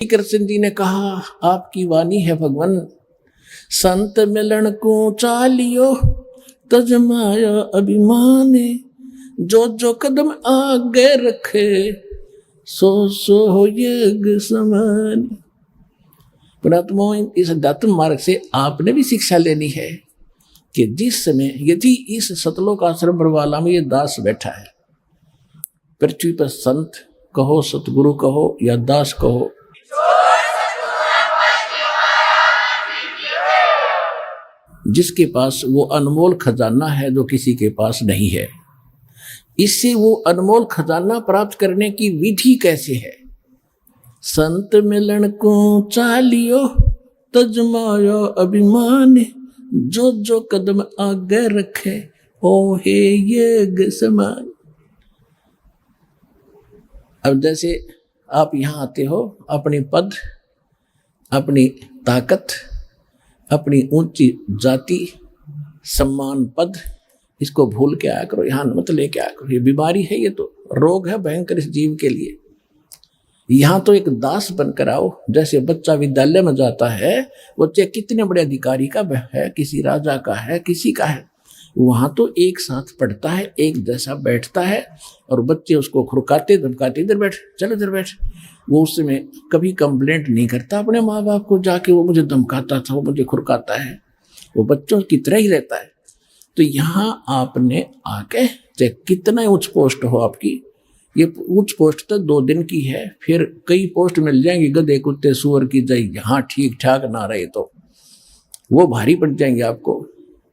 कृष्ण जी ने कहा आपकी वाणी है भगवान, संत मिलन को चालियो तजमाया अभिमान, जो जो कदम आगे रखे सो सो हो यज्ञ समान। पुणात्मा, इस अध्यात्म मार्ग से आपने भी शिक्षा लेनी है कि जिस समय यदि इस सतलोक आश्रम बरवाला में ये दास बैठा है, पृथ्वी पर संत कहो, सतगुरु कहो या दास कहो, जिसके पास वो अनमोल खजाना है जो किसी के पास नहीं है, इससे वो अनमोल खजाना प्राप्त करने की विधि कैसे है? संत मिलन को चालियो तजमायो अभिमान, जो जो कदम आगे रखे ओ हे यज्ञ समान। अब जैसे आप यहाँ आते हो, अपनी पद, अपनी ताकत, अपनी ऊंची जाति, सम्मान, पद, इसको भूल के आया करो, यहाँ मत लेके आया करो। ये बीमारी है, ये तो रोग है भयंकर इस जीव के लिए। यहाँ तो एक दास बनकर आओ। जैसे बच्चा विद्यालय में जाता है, वो चाहे कितने बड़े अधिकारी का है, किसी राजा का है, किसी का है, वहाँ तो एक साथ पढ़ता है, एक जैसा बैठता है, और बच्चे उसको खुरकाते धमकाते, इधर बैठ, चलो इधर बैठ। वो उसमें कभी कंप्लेंट नहीं करता अपने माँ बाप को जाके, वो मुझे धमकाता था, वो मुझे खुरकाता है, वो बच्चों की तरह ही रहता है। तो यहाँ आपने आके, चाहे कितना उच्च पोस्ट हो आपकी, ये उच्च पोस्ट तो 2 दिन की है, फिर कई पोस्ट मिल जाएंगी, गधे कुत्ते सुअर की जाएगी, यहाँ ठीक ठाक ना रहे तो वो भारी पड़ जाएंगे आपको।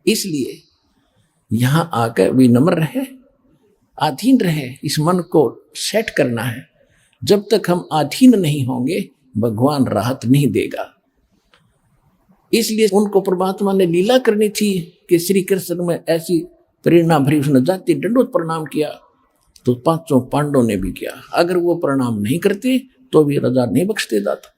इसलिए यहाँ आकर विनम्र रहे, अधीन रहे, इस मन को सेट करना है। जब तक हम अधीन नहीं होंगे, भगवान राहत नहीं देगा। इसलिए उनको परमात्मा ने लीला करनी थी कि श्री कृष्ण में ऐसी प्रेरणा भरी, उसने जाति दंडोत प्रणाम किया, तो 5 पांडवों ने भी किया। अगर वो प्रणाम नहीं करते तो भी राजा नहीं बख्श देता था।